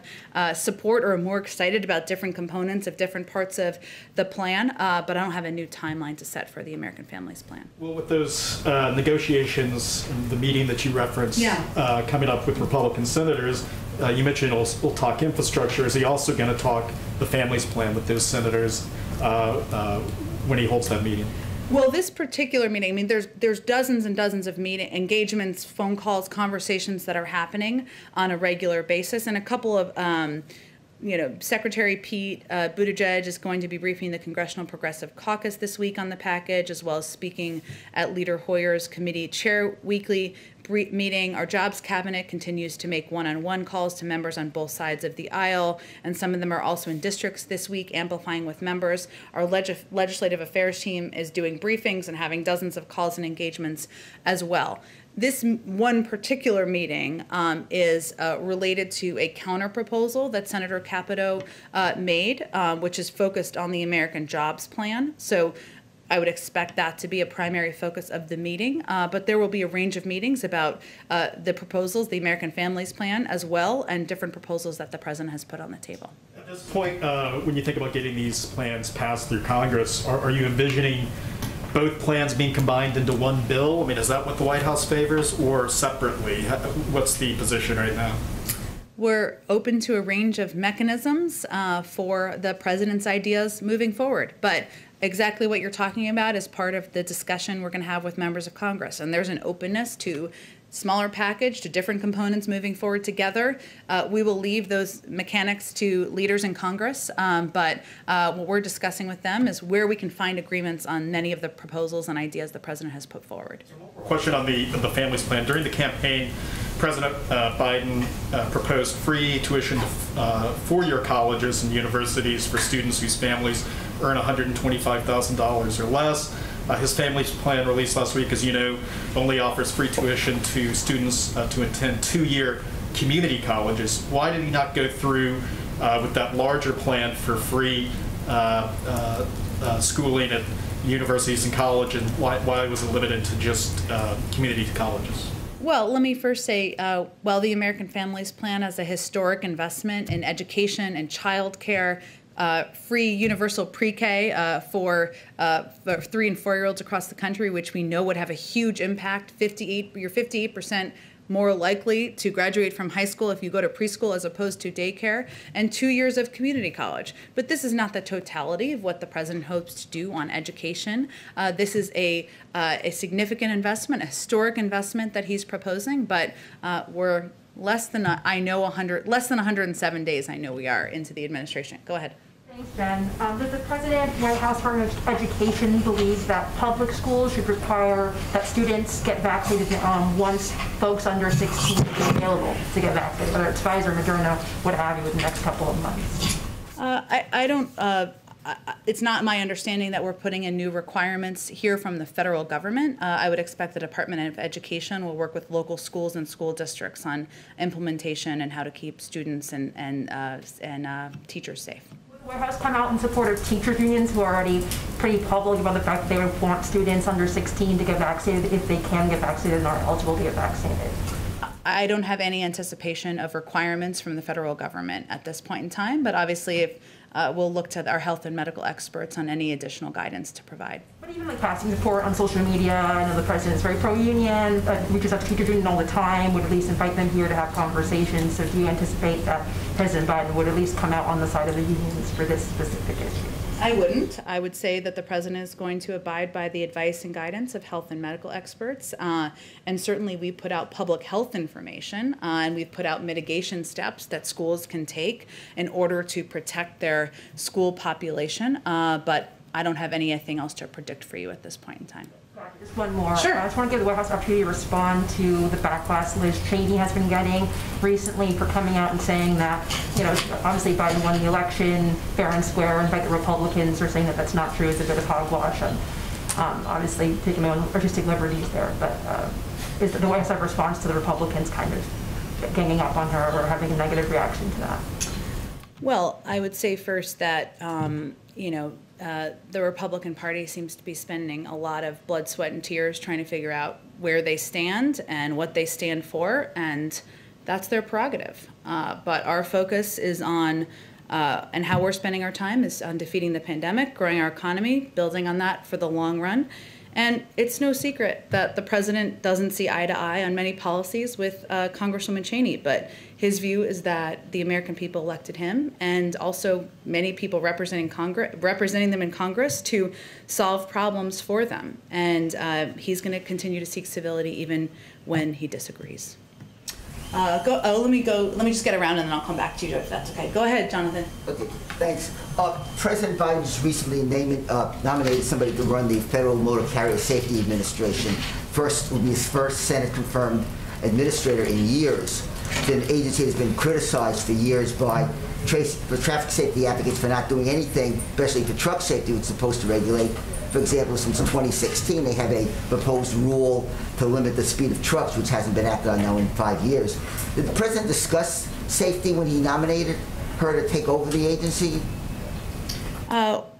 support or are more excited about different components of different parts of the plan, but I don't have a new timeline to set for the American Families Plan. Well, with those negotiations and the meeting that you referenced coming up with Republican senators, you mentioned we'll talk infrastructure. Is he also going to talk the Families Plan with those senators when he holds that meeting? Well, this particular meeting, I mean, there's dozens and dozens of engagements, phone calls, conversations that are happening on a regular basis, and a couple of, Secretary Pete Buttigieg is going to be briefing the Congressional Progressive Caucus this week on the package, as well as speaking at Leader Hoyer's committee chair weekly meeting. Our Jobs Cabinet continues to make one-on-one calls to members on both sides of the aisle, and some of them are also in districts this week, amplifying with members. Our Legislative Affairs team is doing briefings and having dozens of calls and engagements as well. This one particular meeting is related to a counterproposal that Senator Capito made, which is focused on the American Jobs Plan. So I would expect that to be a primary focus of the meeting, but there will be a range of meetings about the proposals, the American Families Plan as well, and different proposals that the president has put on the table. At this point, when you think about getting these plans passed through Congress, are you envisioning both plans being combined into one bill? I mean, is that what the White House favors, or separately? What's the position right now? We're open to a range of mechanisms for the president's ideas moving forward, but exactly what you're talking about is part of the discussion we're going to have with members of Congress, and there's an openness to smaller package, to different components moving forward together. We will leave those mechanics to leaders in Congress, but what we're discussing with them is where we can find agreements on many of the proposals and ideas the president has put forward. Question on the families plan. During the campaign, President Biden proposed free tuition to four-year colleges and universities for students whose families earn $125,000 or less. His family's plan released last week, as you know, only offers free tuition to students to attend two-year community colleges. Why did he not go through with that larger plan for free schooling at universities and college, and why was it limited to just community colleges? Well, let me first say, while the American Families Plan has a historic investment in education and child care, free universal pre-K for 3- and 4-year-olds across the country, which we know would have a huge impact. You're 58% more likely to graduate from high school if you go to preschool as opposed to daycare, and 2 years of community college. But this is not the totality of what the president hopes to do on education. This is a significant investment, a historic investment that he's proposing, but we're less than 107 days, I know we are, into the administration. Go ahead. Thanks, Jen. Does the President, White House Department of Education believe that public schools should require that students get vaccinated once folks under 16 are available to get vaccinated, whether it's Pfizer, Moderna, what have you, within the next couple of months? It's not my understanding that we're putting in new requirements here from the federal government. I would expect the Department of Education will work with local schools and school districts on implementation and how to keep students and teachers safe. Would the White House come out in support of teachers unions who are already pretty public about the fact that they would want students under 16 to get vaccinated if they can get vaccinated and are eligible to get vaccinated? I don't have any anticipation of requirements from the federal government at this point in time, but obviously if we'll look to our health and medical experts on any additional guidance to provide. But even like casting support on social media, I know the president is very pro-union, reaches out to teachers union all the time, would at least invite them here to have conversations. So do you anticipate that President Biden would at least come out on the side of the unions for this specific issue? I wouldn't. I would say that the president is going to abide by the advice and guidance of health and medical experts. And certainly we put out public health information and we've put out mitigation steps that schools can take in order to protect their school population. But I don't have anything else to predict for you at this point in time. Just one more. Sure. I just want to give the White House an opportunity to respond to the backlash Liz Cheney has been getting recently for coming out and saying that, obviously Biden won the election fair and square, and by the Republicans are saying that that's not true. It's a bit of hogwash, and obviously taking my own artistic liberties there. But is the White House have a response to the Republicans kind of ganging up on her or having a negative reaction to that? Well, I would say first that, the Republican Party seems to be spending a lot of blood, sweat, and tears trying to figure out where they stand and what they stand for, and that's their prerogative. But our focus is on, and how we're spending our time is on defeating the pandemic, growing our economy, building on that for the long run, And it's no secret that the president doesn't see eye to eye on many policies with Congresswoman Cheney, but his view is that the American people elected him, and also many people representing them in Congress to solve problems for them. And he's going to continue to seek civility even when he disagrees. Let me just get around and then I'll come back to you if that's okay. Go ahead, Jonathan. Okay, thanks. President Biden just recently nominated somebody to run the Federal Motor Carrier Safety Administration. Will be his first Senate-confirmed administrator in years. The agency has been criticized for years by traffic safety advocates for not doing anything, especially for truck safety, which it's supposed to regulate. For example, since 2016, they have a proposed rule to limit the speed of trucks, which hasn't been acted on now in 5 years. Did the president discuss safety when he nominated her to take over the agency?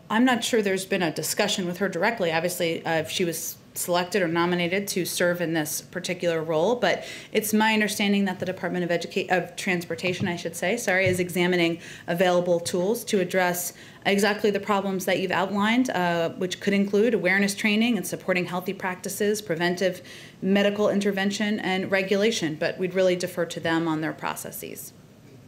I'm not sure there's been a discussion with her directly. Obviously, she was selected or nominated to serve in this particular role, but it's my understanding that the Department of Transportation, is examining available tools to address exactly the problems that you've outlined, which could include awareness training and supporting healthy practices, preventive medical intervention, and regulation, but we'd really defer to them on their processes.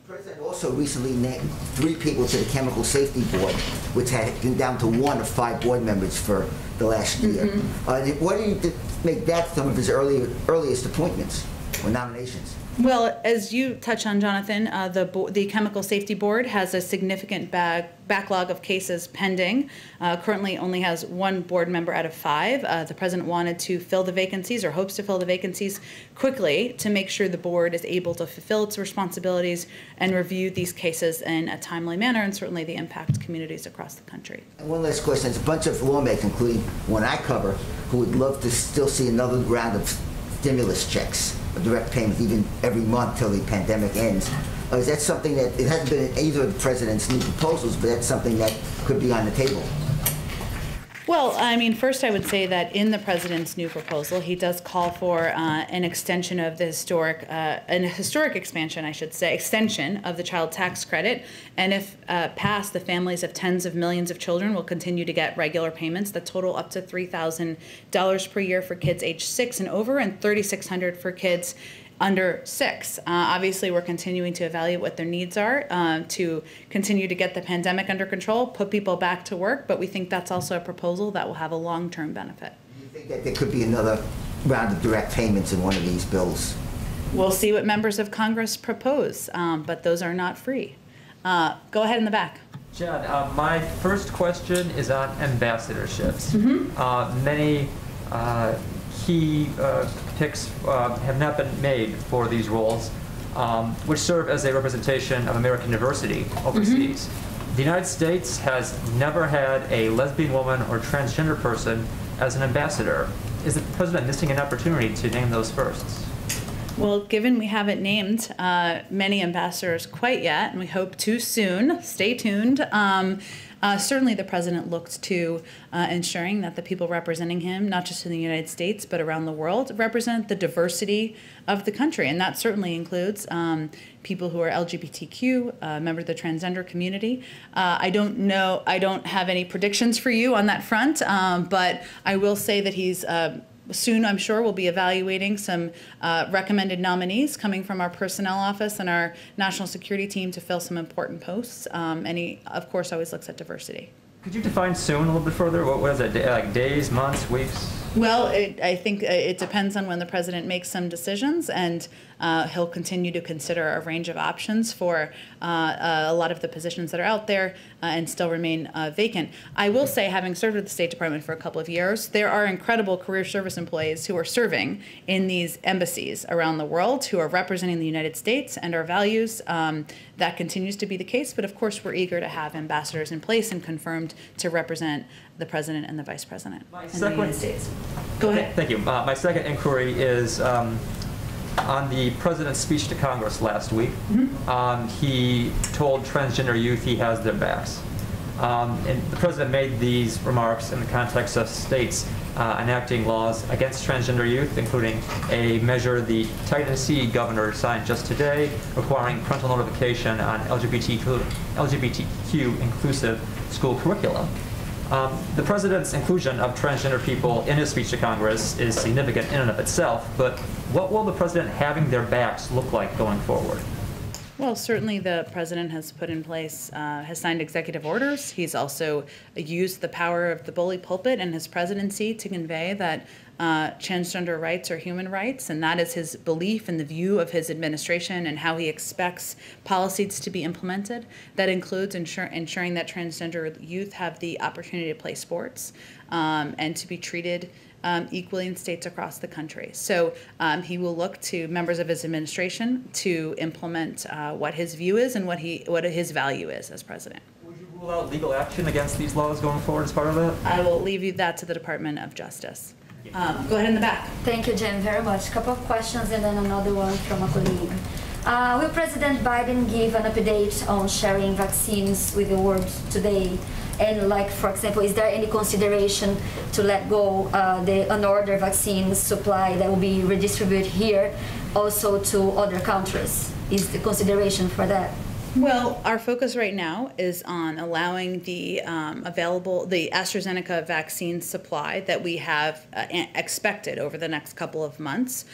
The president also recently named 3 people to the Chemical Safety Board, which had been down to 1 of 5 board members for the last year. Why did he make that some of his earliest appointments or nominations? Well, as you touch on, Jonathan, the Chemical Safety Board has a significant backlog of cases pending. Currently only has 1 board member out of 5. The president wanted to fill the vacancies, or hopes to fill the vacancies quickly, to make sure the board is able to fulfill its responsibilities and review these cases in a timely manner, and certainly the impact communities across the country. And one last question. There's a bunch of lawmakers, including one I cover, who would love to still see another round of stimulus checks, direct payments, even every month till the pandemic ends. Is that something that, it hasn't been in either of the president's new proposals, but that's something that could be on the table? Well, I mean, first I would say that in the president's new proposal, he does call for an extension of the historic expansion, extension of the child tax credit. And if passed, the families of tens of millions of children will continue to get regular payments that total up to $3,000 per year for kids age 6 and over, and $3,600 for kids under 6. Obviously, we're continuing to evaluate what their needs are to continue to get the pandemic under control, put people back to work, but we think that's also a proposal that will have a long-term benefit. Do you think that there could be another round of direct payments in one of these bills? We'll see what members of Congress propose, but those are not free. Go ahead in the back. Jen, my first question is on ambassadorships. Many key picks have not been made for these roles, which serve as a representation of American diversity overseas. The United States has never had a lesbian woman or transgender person as an ambassador. Is the president missing an opportunity to name those firsts? Well, given we haven't named many ambassadors quite yet, and we hope to soon, stay tuned, certainly the president looked to ensuring that the people representing him, not just in the United States, but around the world, represent the diversity of the country. And that certainly includes people who are LGBTQ, members of the transgender community. I don't have any predictions for you on that front, but I will say that he's soon, I'm sure, we'll be evaluating some recommended nominees coming from our personnel office and our national security team to fill some important posts. And he, of course, always looks at diversity. Could you define soon a little bit further? What is it, like days, months, weeks? Well, I think it depends on when the president makes some decisions, and he'll continue to consider a range of options for a lot of the positions that are out there and still remain vacant. I will say, having served with the State Department for a couple of years, there are incredible career service employees who are serving in these embassies around the world who are representing the United States and our values. That continues to be the case, but of course we're eager to have ambassadors in place and confirmed to represent the president and the vice president in the United States. Go ahead. Thank you. My second inquiry is on the president's speech to Congress last week. He told transgender youth he has their backs. And the president made these remarks in the context of states enacting laws against transgender youth, including a measure the Tennessee governor signed just today requiring parental notification on LGBTQ inclusive school curriculum. The president's inclusion of transgender people in his speech to Congress is significant in and of itself, but what will the president having their backs look like going forward? Well, certainly the president has put in place, has signed executive orders. He's also used the power of the bully pulpit in his presidency to convey that transgender rights are human rights, and that is his belief and the view of his administration and how he expects policies to be implemented. That includes ensuring that transgender youth have the opportunity to play sports and to be treated equally in states across the country. So he will look to members of his administration to implement what his view is and what his value is as president. Would you rule out legal action against these laws going forward as part of that? I will leave that to the Department of Justice. Go ahead in the back. Thank you, Jen, very much. A couple of questions and then another one from a colleague. Will President Biden give an update on sharing vaccines with the world today? And like, for example, is there any consideration to let go the unordered vaccine supply that will be redistributed here also to other countries? Is the consideration for that? Well, our focus right now is on allowing the the AstraZeneca vaccine supply that we have expected over the next couple of months,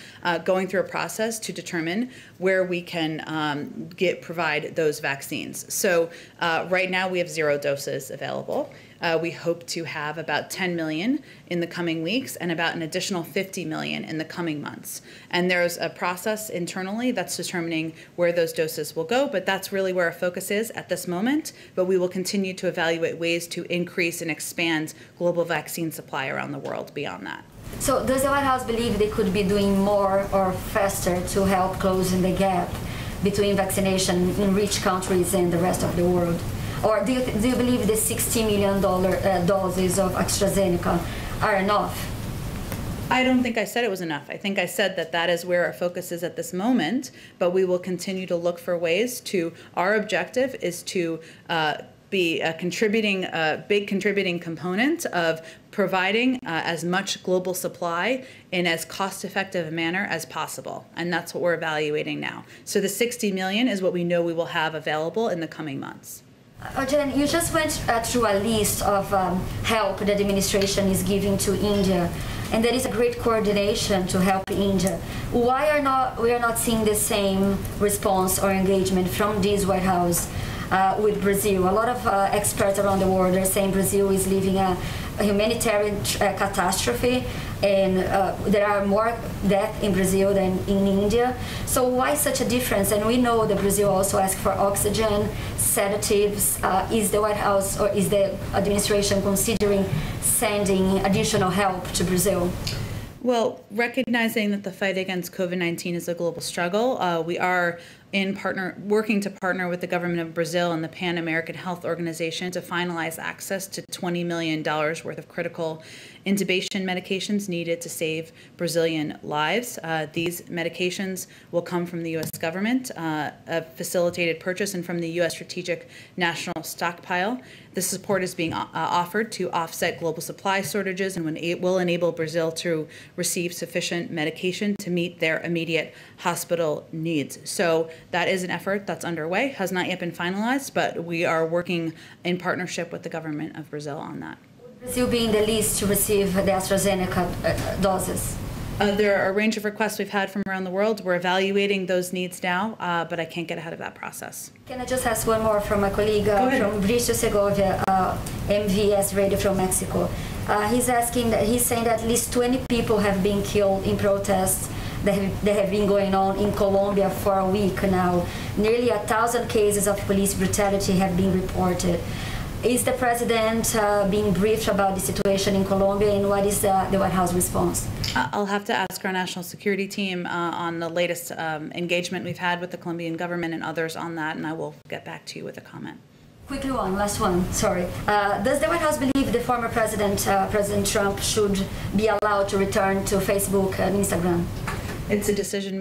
going through a process to determine where we can provide those vaccines. So right now we have 0 doses available. We hope to have about 10 million in the coming weeks and about an additional 50 million in the coming months. And there's a process internally that's determining where those doses will go, but that's really where our focus is at this moment. But we will continue to evaluate ways to increase and expand global vaccine supply around the world beyond that. So does the White House believe they could be doing more or faster to help closing the gap between vaccination in rich countries and the rest of the world? Or do you believe the $60 million doses of AstraZeneca are enough? I don't think I said it was enough. I think I said that that is where our focus is at this moment, but we will continue to look for ways to, our objective is to be a big contributing component of providing as much global supply in as cost-effective a manner as possible. And that's what we're evaluating now. So the 60 million is what we know we will have available in the coming months. Jen, you just went through a list of help that the administration is giving to India, and there is a great coordination to help India. Why are we not seeing the same response or engagement from this White House with Brazil? A lot of experts around the world are saying Brazil is living a humanitarian catastrophe, and there are more deaths in Brazil than in India. So why such a difference? And we know that Brazil also asks for oxygen, sedatives. Is the White House or is the administration considering sending additional help to Brazil? Well, recognizing that the fight against COVID-19 is a global struggle, we are working to partner with the government of Brazil and the Pan American Health Organization to finalize access to $20 million worth of critical intubation medications needed to save Brazilian lives. These medications will come from the U.S. government, a facilitated purchase, and from the U.S. Strategic National Stockpile. This support is being offered to offset global supply shortages and will enable Brazil to receive sufficient medication to meet their immediate hospital needs. So that is an effort that's underway, has not yet been finalized, but we are working in partnership with the government of Brazil on that. Brazil being the least to receive the AstraZeneca doses? There are a range of requests we've had from around the world. We're evaluating those needs now, but I can't get ahead of that process. Can I just ask one more from my colleague from Bristol, Segovia, MVS Radio from Mexico. He's saying that at least 20 people have been killed in protests that have been going on in Colombia for a week now. Nearly 1,000 cases of police brutality have been reported. Is the president being briefed about the situation in Colombia, and what is the White House response? I'll have to ask our national security team on the latest engagement we've had with the Colombian government and others on that, and I will get back to you with a comment. Quickly one, last one, sorry. Does the White House believe the former president, President Trump, should be allowed to return to Facebook and Instagram? It's a decision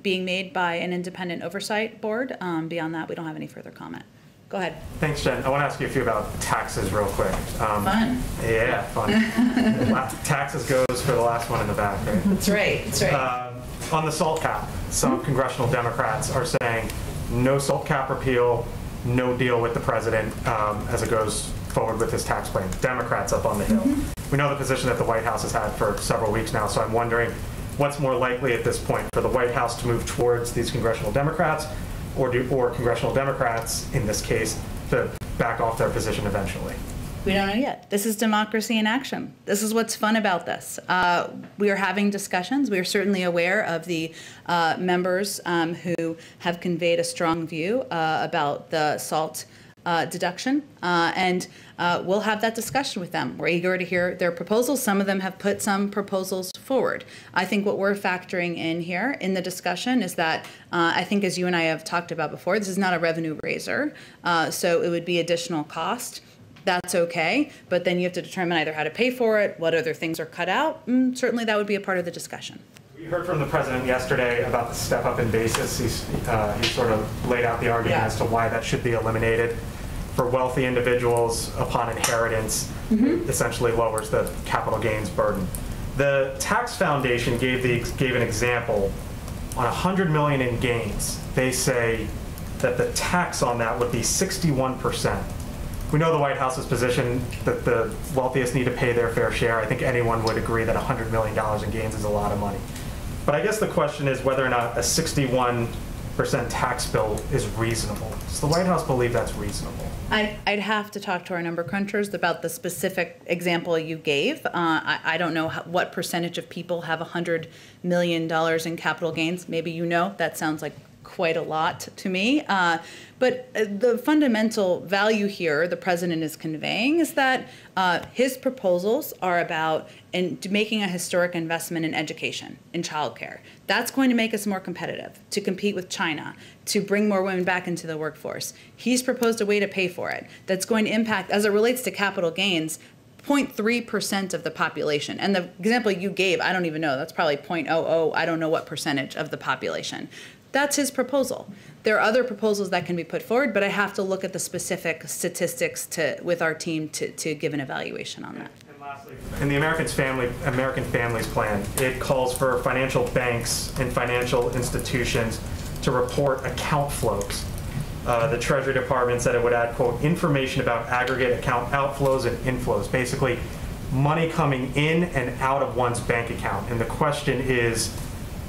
being made by an independent oversight board. Beyond that, we don't have any further comment. Go ahead. Thanks, Jen. I want to ask you a few about taxes real quick. Fun. Yeah, fun. Taxes goes for the last one in the back, right? That's right. That's right. On the SALT cap, some congressional Democrats are saying no SALT cap repeal, no deal with the president as it goes forward with this tax plan, Democrats up on the Hill. We know the position that the White House has had for several weeks now, so I'm wondering what's more likely at this point, for the White House to move towards these congressional Democrats, or congressional Democrats, in this case, to back off their position eventually? We don't know yet. This is democracy in action. This is what's fun about this. We are having discussions. We are certainly aware of the members who have conveyed a strong view about the SALT deduction, and we'll have that discussion with them. We're eager to hear their proposals. Some of them have put some proposals forward. I think what we're factoring in here in the discussion is that I think, as you and I have talked about before, this is not a revenue raiser, so it would be additional cost. That's okay, but then you have to determine either how to pay for it, what other things are cut out, and certainly that would be a part of the discussion. We heard from the president yesterday about the step up in basis. He sort of laid out the argument as to why that should be eliminated. For wealthy individuals upon inheritance, essentially lowers the capital gains burden. The Tax Foundation gave an example on $100 million in gains. They say that the tax on that would be 61%. We know the White House's position that the wealthiest need to pay their fair share. I think anyone would agree that $100 million in gains is a lot of money. But I guess the question is whether or not a 61% tax bill is reasonable. Does the White House believe that's reasonable? I'd have to talk to our number crunchers about the specific example you gave. I don't know what percentage of people have $100 million in capital gains. Maybe you know. That sounds like quite a lot to me. But the fundamental value here the president is conveying is that his proposals are about making a historic investment in education, in childcare. That's going to make us more competitive, to compete with China, to bring more women back into the workforce. He's proposed a way to pay for it that's going to impact, as it relates to capital gains, 0.3% of the population. And the example you gave, I don't even know, that's probably 0.00, I don't know what percentage of the population. That's his proposal. There are other proposals that can be put forward, but I have to look at the specific statistics with our team to give an evaluation on that. And lastly, in the American Families Plan, it calls for financial banks and financial institutions to report account flows. The Treasury Department said it would add, quote, information about aggregate account outflows and inflows, basically money coming in and out of one's bank account. And the question is,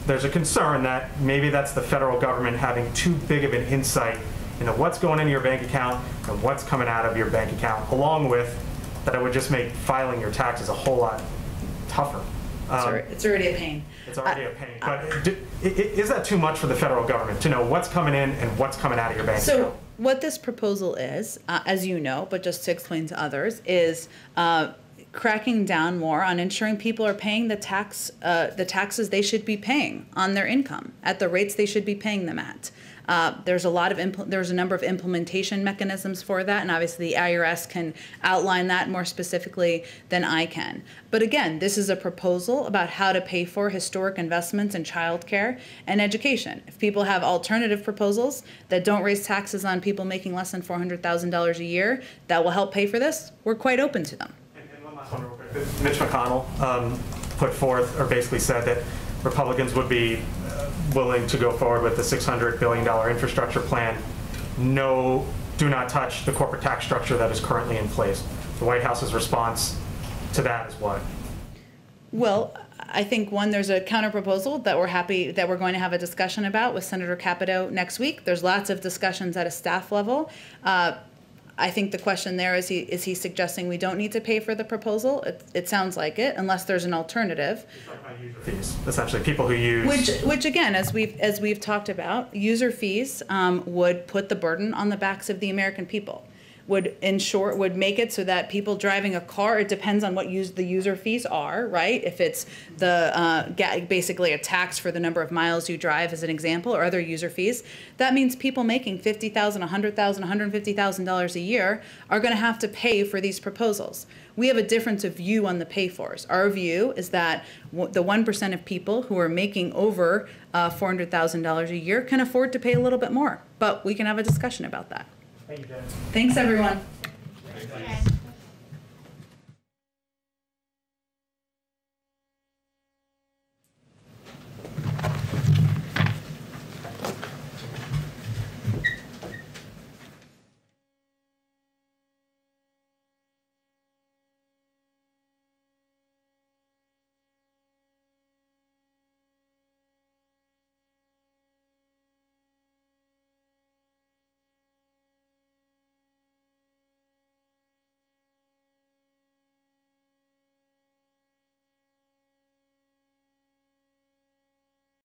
there's a concern that maybe that's the federal government having too big of an insight into what's going into your bank account and what's coming out of your bank account, along with that it would just make filing your taxes a whole lot tougher. It's already a pain. It's already a pain. But is that too much for the federal government to know what's coming in and what's coming out of your bank account? So what this proposal is, as you know, but just to explain to others, is cracking down more on ensuring people are paying the taxes they should be paying on their income at the rates they should be paying them at. There's a number of implementation mechanisms for that, and obviously the IRS can outline that more specifically than I can. But again, this is a proposal about how to pay for historic investments in childcare and education. If people have alternative proposals that don't raise taxes on people making less than $400,000 a year that will help pay for this, we're quite open to them. Mitch McConnell put forth, or basically said, that Republicans would be willing to go forward with the $600 billion infrastructure plan. No, do not touch the corporate tax structure that is currently in place. The White House's response to that is what? Well, I think, one, there's a counterproposal that we're going to have a discussion about with Senator Capito next week. There's lots of discussions at a staff level. I think the question there is he suggesting we don't need to pay for the proposal? It sounds like it, unless there's an alternative. User fees, essentially, people who use... Which again, as we've talked about, user fees would put the burden on the backs of the American people. Would make it so that people driving a car, it depends on what the user fees are, right? If it's basically a tax for the number of miles you drive, as an example, or other user fees, that means people making $50,000, $100,000, $150,000 a year are going to have to pay for these proposals. We have a difference of view on the pay-fors. Our view is that the 1% of people who are making over $400,000 a year can afford to pay a little bit more, but we can have a discussion about that. Thank you, Jen. Thanks, everyone. Thanks.